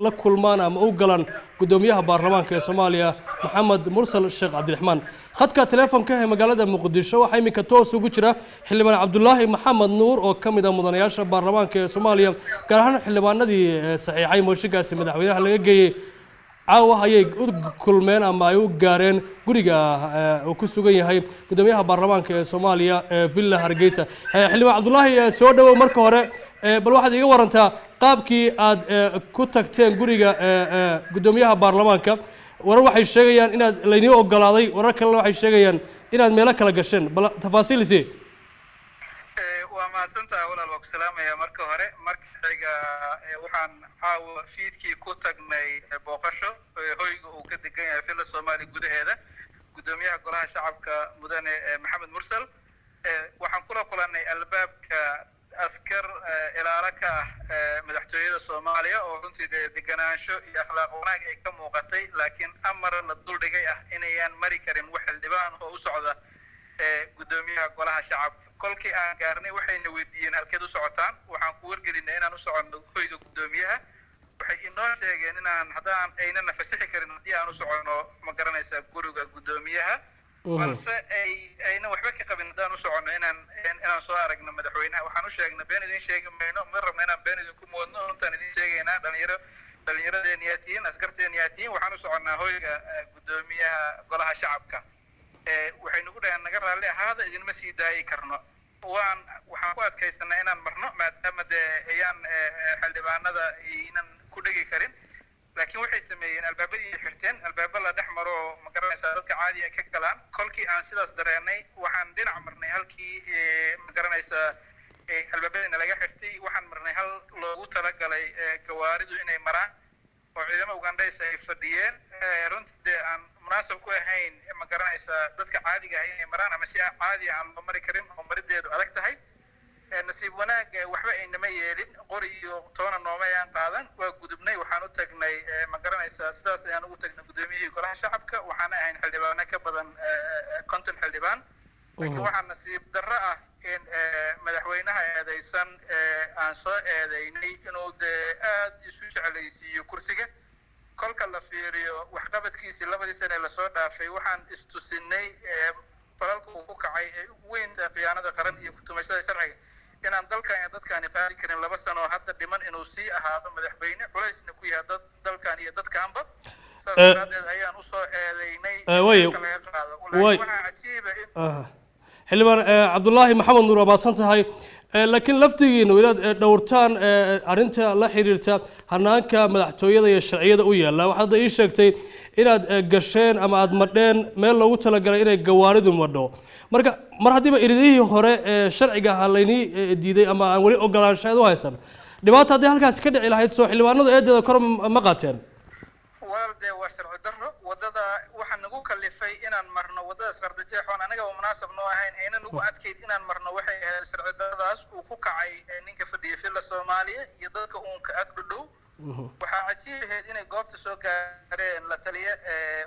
la kulmaan ama u galaan gudoomiyaha baarlamaanka ee Soomaaliya Maxamed Mursal Sheekh Cabdiraxmaan khadka telefoonka ee magaalada Muqdisho waxa imika toos ugu jira xildhibaan Cabdullaahi Maxamed Nuur oo kamid ah mudanayaasha baarlamaanka ee Soomaaliya gaar ahaan xildhibaanadii saxiixay mooshinkaasi madaxweynaha laga geeyay caawa ayay u kulmeen ama ay u gaareen guriga oo ku sugan yahay gudoomiyaha baarlamaanka ee Soomaaliya Villa Hargeysa xildhibaan Cabdullaahi soo dhawow marka hore bal waxaad iga warantaa qaabkii aad ku tagteen guriga gudoomiyaha baarlamaanka warar waxay sheegayaan inaad laynii ogolaaday warar kale waxay sheegayaan inaad meelo kala gasheen bal tafaasiil si waa maasantaa walaal waa ku salaamaya marka hore markayga waxaan caawa fiidkii ku tagnay booqasho hoyga uu ka degan yahay Villa Soomaaliya gudaheeda gudoomiyaha golaha shacabka mudane Maxamed Mursal waxaan kula kulanay albaabka askar ilaala ka madaxtooyada Soomaaliya oo runtii deganaansho iyo akhlaaq wanaag ay ka muuqatay laakiin amar la duldhigay inayaan mari karin wax xildhibaan oo u socda gudoomiyaha golaha shacabka kolkii aan gaarnay waxayna weydiiyeen halkeed u socotaan waxaan ku wargelinay inaan u socono hoyga gudoomiyaha waxay inoo sheegeen inaan haddaan aynana fasaxi karin haddii aan u socono ma garanaysaa guriga gudoomiyaha balse ayna waxba ka qabin haddaan u socono inaan soo aragno madaxweynaha waxaan u sheegnay been idin sheegi mayno ma rabno inaan been idinku moodno runtaan idin sheegaynaa dhalinyaradeen yaa tihiin askarteen yaa tihiin waxaan u soconnaa hoyga gudoomiyaha golaha shacabka waxay nagu dhaheen naga raalli ahaada idinma sii daayi karno waxaan ku adkaysanaa inaan marno maadaama dee ayaan xildhibaanada aynan ku dhegi karin laakiin waxay sameeyeen albaabadii xirteen albaaba la dhex maro ma garanaysaa dadka caadi ay ka galaan kolkii aan sidaas dareenay waxaan dhinac marnay halkii ma garanaysaa albaabadiina laga xirtay waxaan marnay hal loogu talagalay gawaaridu inay maraan oo ciidamo Ugandaysa ay fadhiyeen runtii dee aan munaasab ku ahayn ma garanaysaa dadka caadiga ah inay maraan ama si caadi aan loo mari karin oo marideedu adag tahay nasiib wanaag waxba aynama yeelin qori iyo toona nooma ayaan qaadan waa gudubnay waxaan u tagnay ma garanaysaa sidaas ayaan ugu tagnay gudoomiyihii golaha shacabka waxaan ahayn xildhibaano ka badan 50 xildhibaan laakiin waxaa nasiib darro ah in madaxweynaha eedaysan aan soo eedaynay inuu dee aad isu jeclaysiiyo kursiga kolka la fiiriyo waxqabadkiisii labadii sane lasoo dhaafay waxaan istusinay falalka uu ku kacay ee ugu weynta khiyaanada qaran iyo kutumashada sharciga inaan dalkan iyo dadkaani qaadi karin 2 sano hadda dhiman inuu sii ahaado madaxweyne culaysna ku yahay dalkan iyo dadkaanba saas daraadeed ayaan u soo eedaynay waxaa cajiiba xildhibaan Cabdullaahi Maxamed Nuur abaadsan tahay laakiin laftigiina inaad dhowrtaan arinta la xiriirta hanaanka madaxtooyada iyo sharciyada u yaala waxaad ii sheegtay inaad gasheen ama aad madheen meel loogu talagalay inay gawaaridu madho marka mar hadiiba iridihii hore sharciga halayni diiday ama aan wali ogolaanshaad u haysan dhibaato hadii halkaas ka dhici lahayd soo xildhibaanadu eedeeda kor ma qaateen walde waa sharci darro wadada waxa nagu kalifay inaan marno wadada sardajeexoon anaga oo munaasab noo ahayn ayna nagu adkeyd inaan marno waxay ahayd sharci darradaas uu ku kacay ninka fadhiya Villa Soomaaliya iyo dadka uun ka agdhow waxaa cajiib ahayd inay goobta soo gaareen la taliye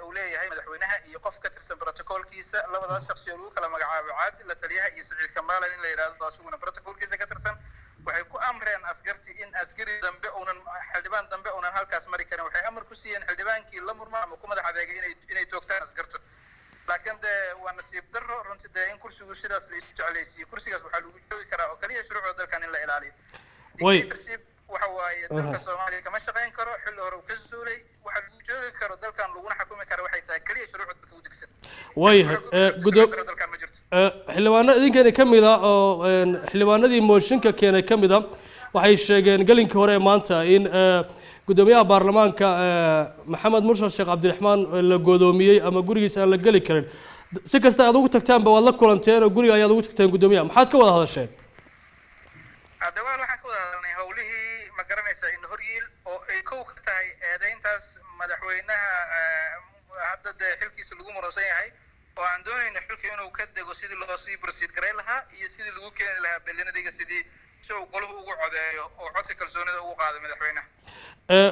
uu leeyahay madaxweynaha iyo qof ka tirsan protocolkiisa labadaas shakhsi oo lagu kala magacaabo caadi la taliyaha iyo Saciid Kamaal in la yiraahdo asuguna protocolkiisa ka tirsan waxay ku amreen askartii in askari dambe oonan xildhibaan dambe oonan halkaas mari karin waxay amar ku siiyeen xildhibaankii la murma ama ku madax adeegay inay toogtaan askartu laakiin de waa nasiib darro runtii de in kursigu sidaas la isku jeclaysiiyo kursigaas waxaa lagu joogi karaa oo kaliya shuruucda dalkan in la ilaaliyo waxa waaye dalka Soomaaliya kama shaqeyn karo xilli hore uu ka suulay waxa lagu joogi karo dalkan laguna xukumi karo waxay tahay kaliya shuruucda dalka u degsan xildhibaano idinkeena ka mid ah oo xildhibaanadii mooshinka keenay ka mid ah waxay sheegeen galinkii hore maanta in gudoomiyaha baarlamaanka Maxamed Mursal Sheekh Cabdiraxmaan la godoomiyay ama gurigiisa aan la gali karin si kasta aad ugu tagtaan ba wad la kulanteen oo guriga ayaad ugu tagteen gudoomiyaha maxaad ka wada hadasheen adawaan waxaan ka wada hadalnay howlihii ma garanaysaa in horyiil oo ay kow ka tahay eedayntaas madaxweynaha hadda dee xilkiisa lagu muransan yahay oo aan doonayna xilka inuu ka dego sidii loo sii proceed garay lahaa iyo sidii lagu keeni lahaa belinadiga sidii si uu qoluhu ugu codeeyo oo codka kalsoonida ugu qaado madaxweynaha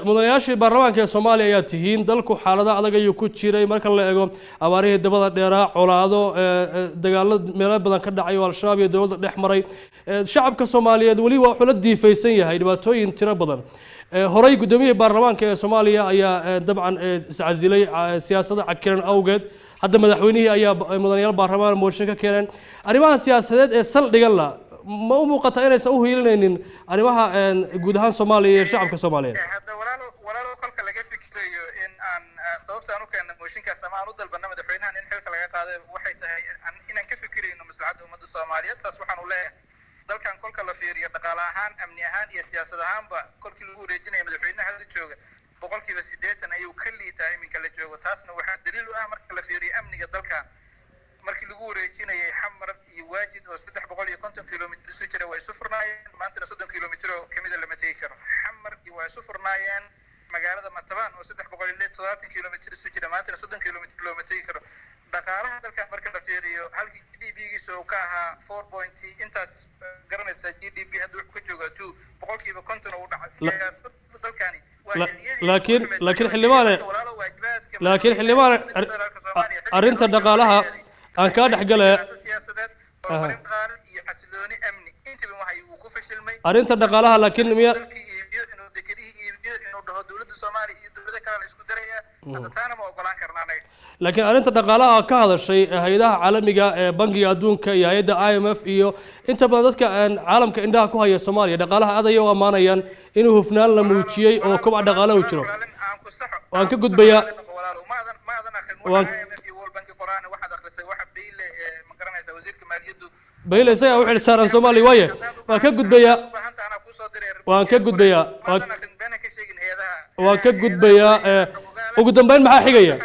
mudanayaashii baarlamaanka ee Soomaaliya ayaa tihiin dalku xaalada adag ayuu ku jiray marka la eego abaarihii dabada dheeraa colaado dagaalada meelo badan ka dhacay oo al-shabaab iyo dawladda dhex maray shacabka Soomaaliyeed wali waa xula diifaysan yahay dhibaatooyin tiro badan horay gudoomiyihii baarlamaanka ee Soomaaliya ayaa dabcan iscazilay siyaasadda cakiran awgeed hadda madaxweynihii ayaa mudanayaal baarlamaan mooshin ka keeneen arrimaha siyaasadeed ee saldhigan la ma u muuqata inaysan u hiilinaynin arrimaha guud ahaan Soomaaliya iyo shacabka Soomaaliyeed hadda walaalo kolka laga fikirayo in aan sababta aan u keenno mooshinkaas ama aan u dalbano madaxweynahan in xilka laga qaado waxay tahay inaan ka fikirayno maslaxadda ummadda Soomaaliyeed saas waxaan u leeyahay dalkan kolka la fiiriyo dhaqaale ahaan amni ahaan iyo siyaasad ahaanba kolkii lagu wareejinayo madaxweynaha hadda jooga boqolkiiba 80 ayuu ka liitaa iminka la joogo taasna waxaa daliil u ah marka la fiiriyo amniga dalkan markii lagu wareejinayay xamar iyo waajid oo 350 kilomitir isu jira waa isu furnaayeen maantana 30 kilomitir oo kamida lama tegi karo xamar waa isu furnaayeen magaalada Matabaan oo 370 kilomitir isu jira maantana 30 kilomitir lama tegi karo dhaqaalaha dalka marka la fiiriyo halkii GDP-giisa uu ka ahaa 4 intaas garanaysa GDP hadda wuxuu ka joogaa 2 boqolkiiba 50 uu dhacay siyaasadda dalkani laakiin xildhibaane arrinta dhaqaalaha aan ka dhaxgalay arrinta dhaqaalaha laakiin miya laakiin arrinta dhaqaalaha ka hadashay hay'adaha caalamiga ee bangiga adduunka iyo hay'adda IMF iyo inta badan dadka caalamka indhaha ku haya Soomaaliya dhaqaalaha aad ayay u amaanayaan inuu hufnaan la muujiyay oo kobac dhaqaale u jiro waan ka gudbayaa bayle isaga u xilsaaran Soomaaliya waaye waan ka gudbayaa ugu dambeyn maxaa xigaya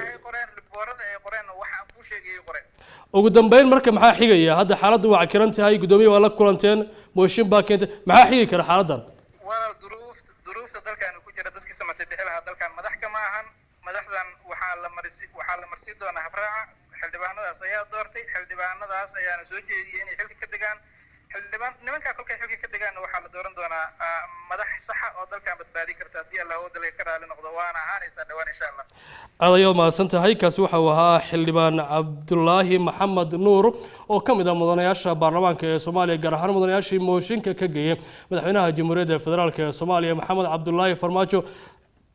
ugu dambeyn marka maxaa xigaya hadda xaaladdu waa cakiran tahay gudoomiye waa la kulanteen mooshin baa keentay maxaa xigi kara xaaladdan walaal duruufta dalkan ku jira dadkii samatay bixilaha dalkan madax kama ahan madaxdan waxaa la marsi doonaa habraaca xildhibaanadaas ayaa doortay xildhibaanadaas ayaana soo jeediyay inay xilka ka degaan nimanka kolkay xilka ka degaan waxaa la dooran doonaa madax saxa oo dalkan badbaadi karta haddii Allah uu dalka ka raali noqdo waana ahaanaysaa dhawaan insha Allah aadayo maasan tahay kaasi waxa uu ahaa xildhibaan Cabdullaahi Maxamed Nuur oo ka mid ah mudanayaasha baarlamaanka ee Soomaaliya gaar ahaan mudanayaashii mooshinka ka geeyay madaxweynaha Jamhuuriyadda Federaalka ee Soomaaliya Maxamed Cabdullaahi Farmaajo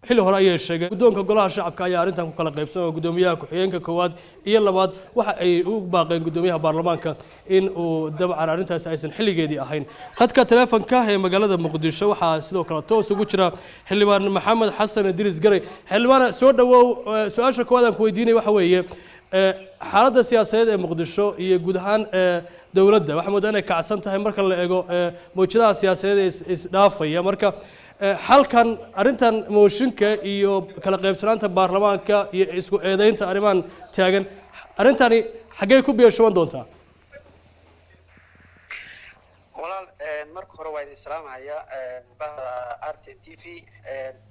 xilli hore ayay sheegeen guddoonka golaha shacabka ayaa arrintan ku kala qaybsan oo gudoomiyaha ku-xigeenka koowaad iyo labaad waxa ay u baaqeen gudoomiyaha baarlamaanka in uu dabcan arrintaas aysan xilligeedii ahayn khadka teleefanka ee magaalada Muqdisho waxaa sidoo kale toos ugu jira xildhibaan Maxamed Xasan Idris Garay xildhibaan soo dhawow su'aasha koowaad aan ku weydiinay waxa weeye xaaladda siyaasadeed ee Muqdisho iyo guud ahaan dawladda waxa moodaa inay kacsan tahay marka la eego mowjadaha siyaasadeed ee isdhaafaya marka halkan arrintan mooshinka iyo kala qaybsanaanta baarlamaanka iyo isku eedeynta arrimahan taagan arrintani xagee ku biyeeshoon doontaa walaal marka hore waa idin salaamaya bahda RTTV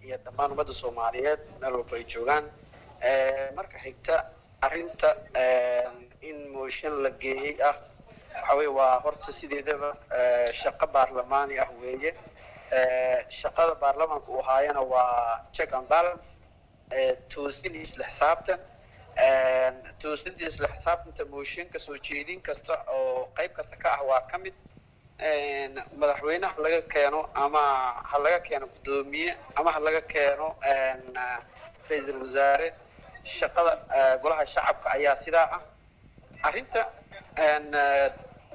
iyo dhammaan ummadda Soomaaliyeed meel walba ay joogaan marka xigta arrinta in mooshin la geeyay waxa weeye waa horta sideedaba shaqo baarlamaani weeye shaqada baarlamaanka uu haayana waa check and balance toosin isla xisaabtan toosinta isla xisaabtanta mooshinka soo jeedin kasta oo qayb kasta ka ah waa ka mid madaxweynaha laga keeno ama ha laga keeno gudoomiye ama ha laga keeno ra'iisul wasaare shaqada golaha shacabka ayaa sidaa ah arrinta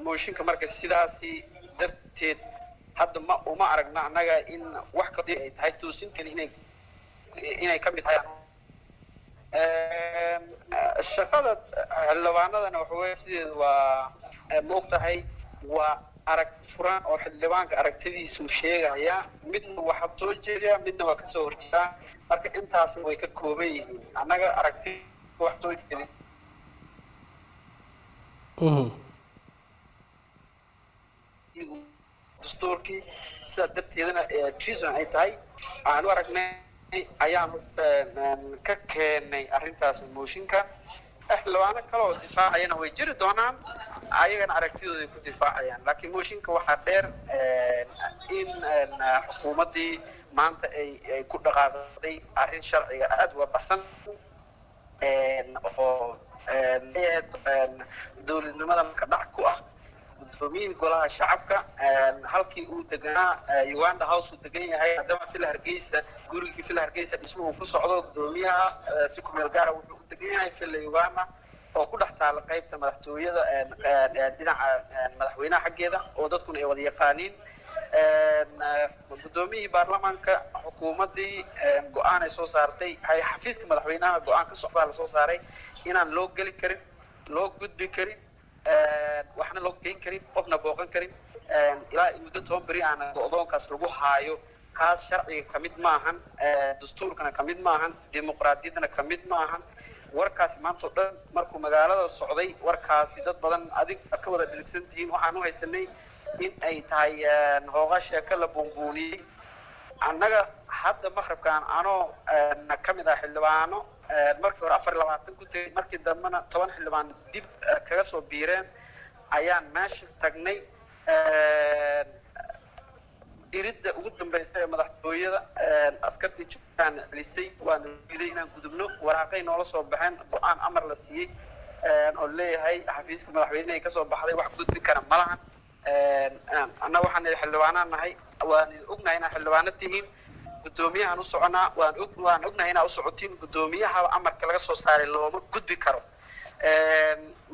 mooshinka marka sidaasi darteed hadda uma aragna annaga in wax ka dhig ay tahay toosintan inay ka mid tahay shaqada xildhibaanadana waxa weeye sideed waa moogtahay waa arag furan oo xildhibaanka aragtidiisu sheegaya midna waxa soo jeedaya midna waa ka soo horjeedaa marka intaas way ka kooban yihiin annaga aragti wax soo jeedin dastuurkii sidaa darteedana treason ay tahay aanu aragnay ayaanu ka keenay arrintaas mooshinka xildhibaano kale oo difaacayana way jiri doonaan ayagana aragtidooda ku difaacayaan laakiin mooshinka waxaa dheer in xukuumaddii maanta ay ku dhaqaaqday arrin sharciga aad uga baxsan oo dowladnimada marka dhac ku ah gudoomiyihii golaha shacabka halkii uu deganaa Uganda House uu degan yahay hadaba fil Hargeysa gurigii fil Hargeysa dhismuhu ku socdo gudoomiyaha si ku meel gaar ah wuxuu degan yahay fil Uganda oo ku dhaxtaal qaybta madaxtooyada dhinaca madaxweynaha xaggeeda oo dadkuna ay wada yaqaaniin gudoomiyihii baarlamaanka xukuumadii go'aan ay soo saartay hay xafiiska madaxweynaha go'aan ka socda la soo saaray inaan loo gali karin loo gudbi karin waxna loo geyn karin qofna booqan karin ilaa muddo 10 bari aan go'doonkaas lagu haayo kaas sharciga kamid maahan dastuurkana kamid maahan dimuqraadiyadana kamid maahan warkaasi maanta dhan markuu magaalada socday warkaasi dad badan adig ka wada dhigsantiin waxaan u haysanay in ay tahay hoogasha kala buunbuuniyay annaga hadda maqribkaan anoo kamid ah xildhibaano markii hore 24 ku tagay markii dambana 10 xildhibaan dib kaga soo biireen ayaan meesha tagnay iridda ugu dambeysay ee madaxtooyada askartii joogtaan celisay waan diiday inaan gudubno waraaqay noola soo baxeen go'aan amar la siiyay oo leeyahay xafiiska madaxweynaha ka soo baxday wax gudbi kara malahan anna waxaan xildhibaanaan nahay waan ognahay inaan xildhibaano tihiin gudoomiyahan u soconaa waan ognahay inaan u socotiin gudoomiyaha amarka laga soo saaray looma gudbi karo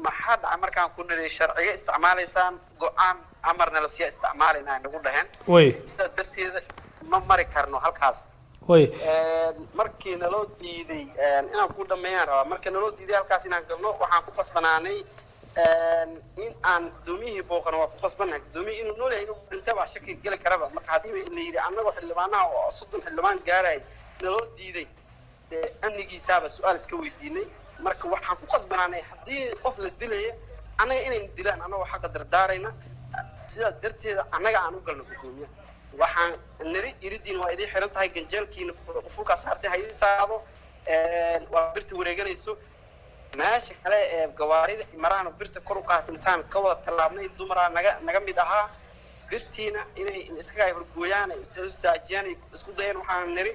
maxaa dhacay markaan ku niri sharciga isticmaalaysaan go'aan amarna la siiya isticmaalayna nagu dhahan sida darteeda ma mari karno halkaas markii naloo diiday inaan ku dhameeyaan rabaa markii naloo diiday halkaas inaan galno waxaan ku qasbanaanay in aan gudoomiyihii booqano waa ku qasbanahay gudoomiyihii inuu nool yahay inuu dhinta baa shaki gali karaba marka haddii la yidhi annagoo xildhibaanaha oo 30 xildhibaan gaarayay naloo diiday amnigiisaaba su-aal iska weydiinay marka waxaan ku qasbanaanay haddii qof la dilaya annaga inaynu dilaan annagoo xaqa dardaarayna sidaas darteeda annaga aan u galno gudoomiyaha waxaan niri iridiina waa idin xiran tahay ganjeelkiina qufulkaa saartay ha idin saado waa birta wareeganayso meesha kale ee gawaarida maraan birta kor u qaatintaan ka wada tallaabnay dumaraa naga mid ahaa birtiina inay iskaga horgooyaan isoo istaajiyaan isku dayeen waxaan niri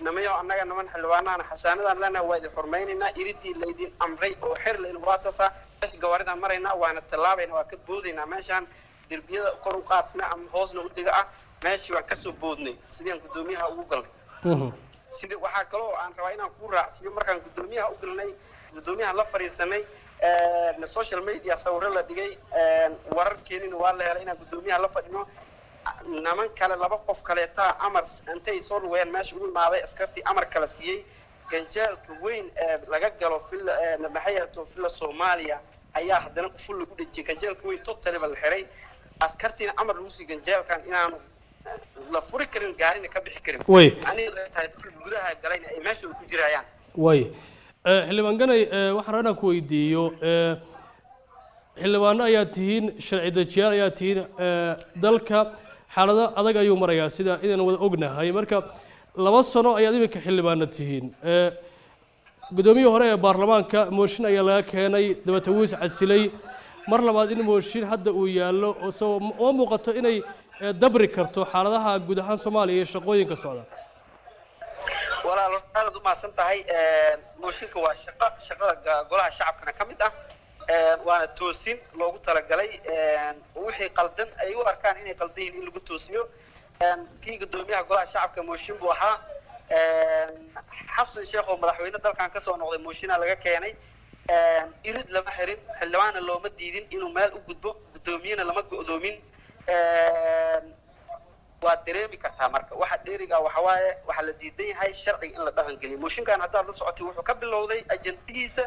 namayo annaga naman xildhibaanana xasaanadan lana waa idin xurmaynaynaa iridii laydin amray oo xir la waatasa meesha gawaaridan maraynaa waana tallaabayna waa ka boodaynaa meeshaan derbiyada kor u qaatna ama hoosna u diga ah meeshii waan kasoo boodnay sidii gudoomiyaha ugu galnay sidii waxaa kaloo aan rabaa inaan ku raacsiyo markaan gudoomiyaha u galnay gudoomiyaha la fariisanay social media sawirro la dhigay wararkeedina waa la helay inaan gudoomiyaha la fadhino naman kale laba qof kaleeta amar intay soo ruween meesha ugu imaaday askartii amar kala siiyey ganjeelka weyn ee laga galo maxayato fila Soomaaliya ayaa haddana quful lagu dhajiyay ganjeelka weyn totally bal xiray askartiina amar lagu siiyay ganjeelkan inaan la furi karin gaarina ka bixi karin aniga tahay gudaha galayna ay meesha ku jirayaan xildhibaan ganay waxaan rabaa ku weydiiyo xildhibaano ayaa tihiin sharci dejiyaal ayaa tihiin dalka xaalado adag ayuu marayaa sida inaan wada ognahay marka 2 sano ayaad iminka xildhibaano tihiin gudoomiyihii hore ee baarlamaanka mooshin ayaa laga keenay dabatawiis casilay mar labaad in mooshin hadda uu yaallo oo muuqato inay dabri karto xaaladaha guud ahaan Soomaaliya iyo shaqooyinka socda walaal aad u maasan tahay mooshinka waa shaqada golaha shacabkana kamid ah waana toosin loogu talagalay wixii qaldan ay u arkaan inay qaldan in lagu toosiyo kii gudoomiyaha golaha shacabka mooshin buu ahaa xasan sheekh oo madaxweyne dalkan ka soo noqday mooshinaa laga keenay irid lama xirin xildhibaana looma diidin inuu meel u gudbo gudoomiyana lama go'doomin waa dareemi kartaa marka waxa dheeriga waxa waaye waxa la diidan yahay sharciga in la dhaqan geliyo mooshinkan hadda la socotay wuxuu ka bilowday ajandihiisa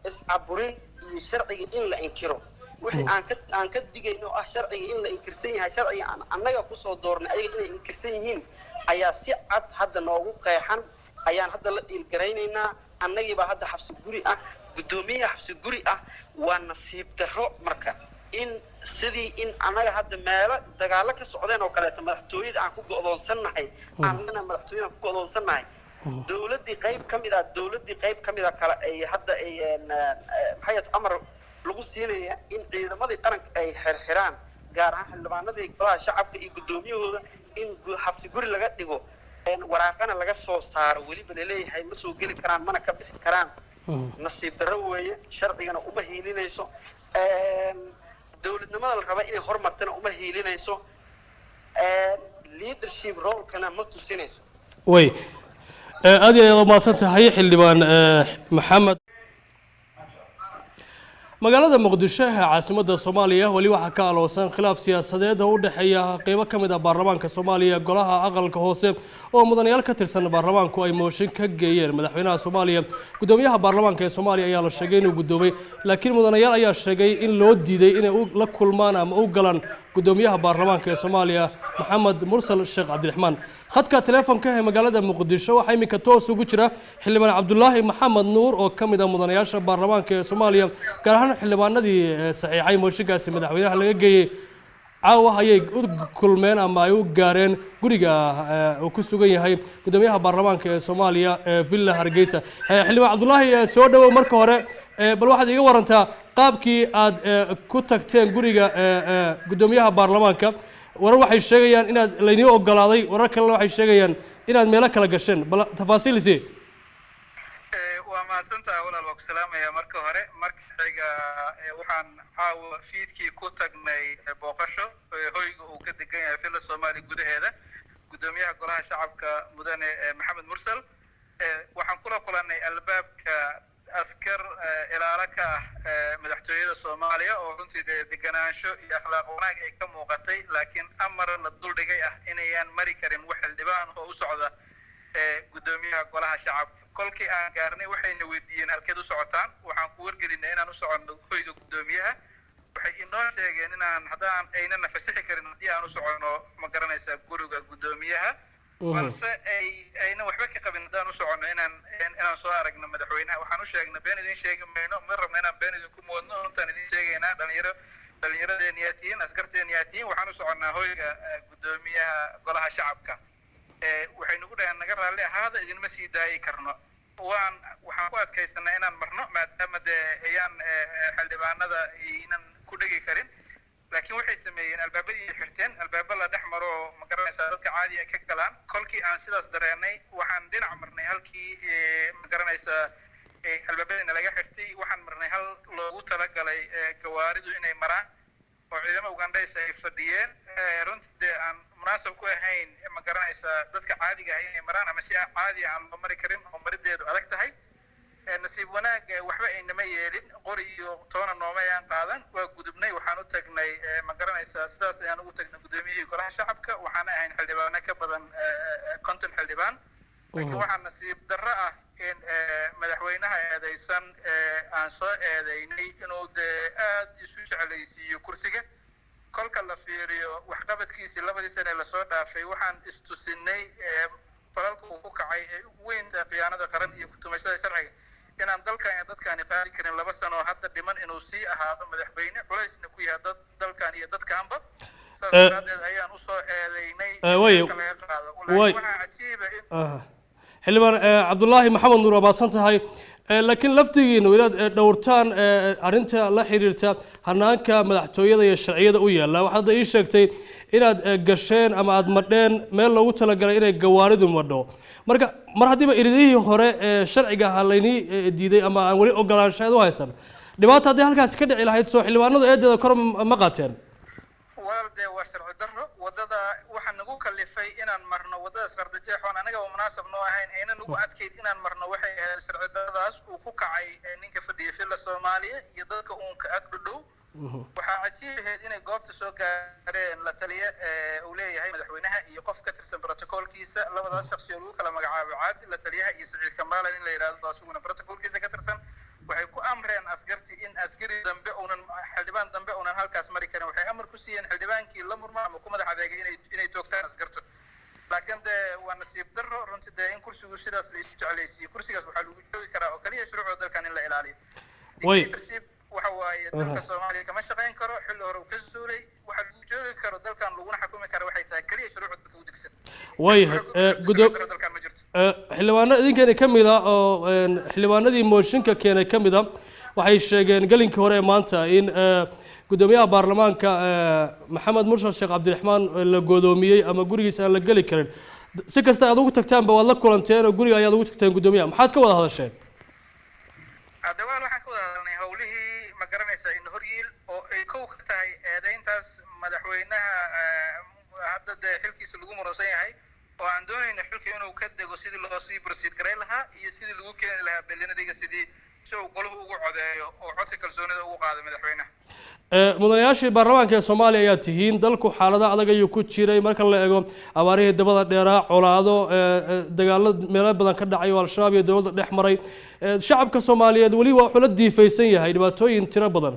iscaburin iyo sharciga in la inkiro wixii aan ka digayno ah sharciga in la inkirsan yahay sharciga annaga ku soo doornay ayaga inay inkirsan yihiin ayaa si cad hadda noogu qeexan ayaan hadda la dhiilgaraynaynaa annagiiba hadda xabsi guri ah gudoomiyaha xabsi guri ah waa nasiib darro marka in sidii in annaga hadda meelo dagaalo ka socdeen oo kaleeto madaxtooyada aan ku go'doonsanahay annana madaxtooyada ku go'doonsanahay dawladii qayb kamid ah kala ay hadda ay hay'ad amar lagu siinaya in ciidamadii qaranka ay xirxiraan gaar ahaan xildhibaanadii golaha shacabka iyo gudoomiyahooda in xabsi guri laga dhigo waraaqana laga soo saaro weliba leeyahay ma soo geli karaan mana ka bixi karaan nasiib darro weeye sharcigana uma hiilinayso dowladnimada la raba inay hormartana uma hiilinayso leadership role kana ma tusinayso way aad iyo aad mahadsan tahay xildhibaan maxamed magaalada muqdisho ee caasimadda Soomaaliya wali waxa ka aloosan khilaaf siyaasadeed oo u dhaxeeya qaybo ka mid ah baarlamaanka Soomaaliya golaha aqalka hoose oo mudanayaal ka tirsan baarlamaanku ay mooshin ka geeyeen madaxweynaha Soomaaliya gudoomiyaha baarlamaanka ee Soomaaliya ayaa la sheegay inuu gudoomay laakiin mudanayaal ayaa sheegay in loo diiday inay la kulmaan ama u galaan gudoomiyaha baarlamaanka ee Soomaaliya Maxamed Mursal Sheekh Cabdiraxmaan khadka telefoonka ee magaalada Muqdisho waxa imika toos ugu jira xildhibaan Cabdullaahi Maxamed Nuur oo ka mid ah mudanayaasha baarlamaanka ee Soomaaliya gaar ahaan xildhibaanadii saxiixay mooshinkaasi madaxweynaha laga geeyay caawa ayay u kulmeen ama ay u gaareen guriga uu ku sugan yahay gudoomiyaha baarlamaanka ee Soomaaliya ee Villa Hargeysa xildhibaan Cabdullaahi soo dhawow marka hore bal waxaad iga warantaa qaabkii aad ku tagteen guriga gudoomiyaha baarlamaanka warar waxay sheegayaan inaad laynii ogolaaday warar kalena waxay sheegayaan inaad meelo kala gasheen bal tafaasiilisi waa mahadsantahay walaal waa ku salaamayaa marka hore markayga waxaan caawa fiidkii ku tagnay booqasho hoyga uu ka degan yahay Villa Soomaaliya gudaheeda gudoomiyaha golaha shacabka mudane Maxamed Mursal waxaan kula kulanay albaabka askar ilaala ka madaxtooyada Soomaaliya oo runtii deganaansho iyo akhlaaq wanaag ay ka muuqatay laakiin amar la duldhigay ah inayaan mari karin wax xildhibaan oo u socda gudoomiyaha golaha shacabka kolkii aan gaarnay waxayna weydiiyeen halkeed u socotaan waxaan ku wargelinay inaan u soconno hoyga gudoomiyaha waxay inoo sheegeen inaan haddaan aynana fasaxi karin haddii aan u soconno ma garanaysaa guriga gudoomiyaha balse ayna waxba ka qabin haddaan u soconno inaan soo aragno madaxweynaha waxaan u sheegnay been idin sheegi mayno ma rabno inaan been idinku moodno intaan idin sheegaynaa dhalinyaradeen yaa tihiin askarteen yaa tihiin waxaan u soconnaa hoyga gudoomiyaha golaha shacabka waxay nagu dhaheen naga raalli ahaada idinma sii daayi karno waxaan ku adkaysanaa inaan marno maadaama dee ayaan xildhibaanada aynan ku dhegi karin laakiin waxay sameeyeen albaabadii ay xirteen albaaba la dhex maro oo ma garanaysaa dadka caadi ay ka galaan kolkii aan sidaas dareenay waxaan dhinac marnay halkii ma garanaysaa albaabadiina laga xirtay waxaan marnay hal loogu talagalay gawaaridu inay maraan oo ciidamo Ugandaysa ay fadhiyeen runtii dee aan munaasab ku ahayn ma garanaysaa dadka caadiga ah inay maraan ama si caadi aan loo mari karin oo marideedu adag tahay nasiib wanaag waxba aynama yeelin qori iyo toona nooma ayaan qaadan waa gudubnay waxaan u tagnay ma garanaysaa sidaas ayaan ugu tagnay gudoomiyihii golaha shacabka waxaan ahayn xildhibaano ka badan 50 xildhibaan laakiin waxaa nasiib darro ah in madaxweynaha eedaysan aan soo eedaynay inuu dee aad isu jeclaysiiyo kursiga kolka la fiiriyo waxqabadkiisii 2 sano la soo dhaafay waxaan istusinay falalka uu ku kacay ee ugu weyn khiyaanada qaran iyo kutumashada sharciga inaan dalkan iyo dadkaani qaadi karin 2 sano hadda dhiman inuu sii ahaado madaxweyne culaysna ku yahay dalkan iyo dadkaanba saas daraadeed ayaan u soo eedaynay laga qaado waxaa cajiiba in xildhibaan Cabdullaahi Maxamed Nuur abaadsan tahay laakiin laftigiina inaad dhowrtaan arinta la xiriirta hanaanka madaxtooyada iyo sharciyada u yaala waxaad ii sheegtay inaad gasheen ama aad madheen meel loogu talagalay inay gawaaridu madho marka mar hadiiba iridihii hore sharciga halayni diiday ama aan wali ogolaanshaad u haysan dhibaato haddii halkaas ka dhici lahayd soo xildhibaanadu eedeeda kor ma qaateen walaalde waa sharci darro wadada waxaa nagu kalifay inaan marno wadadaas qardajeexoon anaga oo munaasab noo ahayn ayna nagu adkayd inaan marno waxay ahayd sharci darradaas uu ku kacay ninka fadhiya Villa Soomaaliya iyo dadka uunka ag dhow waxaa cajiib ahayd inay goobta soo gaareen la taliye uu leeyahay madaxweynaha iyo qof ka tirsan protocolkiisa labadaas shakhsi oo lagu kala magacaabo Caadi la taliyaha iyo Saciid Kamaal in la yiraahdo asuguna protocolkiisa ka tirsan waxay ku amreen askarti in askari dambe xildhibaan dambe uunan halkaas mari karin waxay amar ku siiyeen xildhibaankii la murma ama ku madax adeegay inay toogtaan askarto laakiin dee waa nasiib darro runtii dee in kursigu sidaas la isu jeclaysiiyo kursigaas waxaa lagu joogi karaa oo kaliya shuruucda dalkan in la ilaaliyo waxa waaye dalka Soomaaliya kama shaqayn karo xilli hore uu ka suulay waxa lagu joogi karo dalkan laguna xukumi karo waxay tahay kaliya shuruucda dalka u degsan xildhibaano idinkeena ka mid ah oo xildhibaanadii mooshinka keenay ka mid ah waxay sheegeen galinkii hore maanta in gudoomiyaha baarlamaanka Maxamed Mursal Sheekh Cabdiraxmaan la godoomiyay ama gurigiisa aan la gali karin si kasta aad ugu tagtaanba waad la kulanteen oo guriga ayaad ugu tagteen gudoomiyaha maxaad ka wada hadasheen hadda waxaan ka wada hadalnay hawlihii ma garanaysaa in horyiil oo ay kow ka tahay inuu ka dego sidii loo sii proceed garay lahaa iyo sidii lagu keeni lahaa belinadiga sidii si uu goluhu ugu codeeyo oo codka kalsoonida ugu qaado madaxweynaha mudanayaashii baarlamaanka ee Soomaaliya ayaa tihiin dalku xaalada adag ayuu ku jiray marka la eego abaarihii dabada dheeraa colaado dagaalada meelo badan ka dhacay oo al-shabaab iyo dawladda dhex maray shacabka Soomaaliyeed wali waa xulad diifaysan yahay dhibaatooyin tiro badan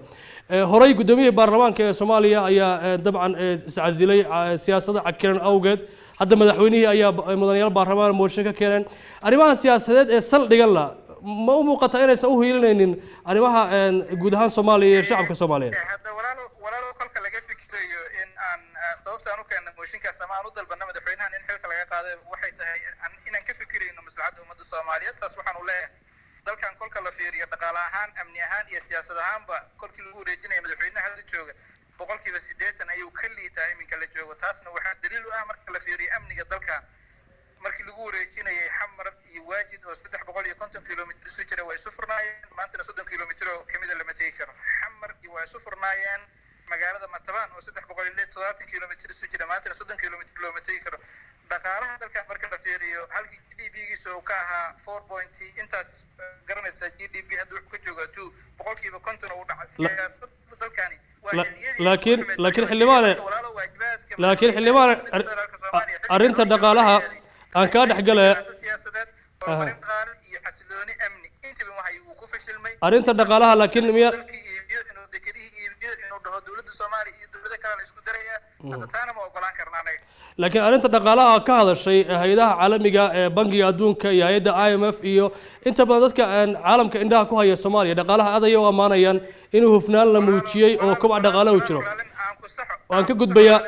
horay gudoomiyaha baarlamaanka ee Soomaaliya ayaa dabcan iscazilay siyaasadda cakiran awgeed hadda madaxweynihii ayaa mudanayaal baarlamaan mooshin ka keeneen arrimaha siyaasadeed ee saldhigan la ma u muuqata inaysan u hiilinaynin arrimaha guud ahaan Soomaaliya iyo shacabka Soomaaliyeed hadda walaalo kolka laga fikirayo in aan sababta aan u keenno mooshinkaas ama aan u dalbano madaxweynahan in xilka laga qaado waxay tahay inaan ka fikirayno maslaxadda ummadda Soomaaliyeed saas waxaan u leeyahay dalkan kolka la fiiriyo dhaqaale ahaan amni ahaan iyo siyaasad ahaanba kolkii lagu wareejinayo madaxweynaha hadda jooga boqolkiiba 80 ayuu ka liitaa iminka la joogo taasna waxaa daliil u ah marka la fiiriyo amniga dalkan markii lagu wareejinayay xamar iyo waajid oo 350 kilomitir isu jira waa isu furnaayeen maantana 30 kilomitir oo kamid ah lama tegi karo xamar iyo waa isu furnaayeen magaalada Matabaan oo 370 kilomitir isu jira maantana 30 kilomitir loo tegi karo dhaqaalaha dalka marka la fiiriyo halkii GDP-giisa oo ka ahaa 4 intaas garanaysa GDP hadda wuxuu ka joogaa 2 boqolkiiba 50 oo u dhacay siyaasadda dalkani laakiin xildhibaan arrinta dhaqaalaha aan ka dhaxgalay arrinta dhaqaalaha laakiin miya laakiin arrinta dhaqaalaha ka hadashay hay'adaha caalamiga ee bangiga adduunka iyo hay'adda IMF iyo inta badan dadka caalamka indhaha ku haya Soomaaliya dhaqaalaha aad ay u amaanayaan inuu hufnaan la muujiyay oo kobac dhaqaale u jiro waan ka gudbayaa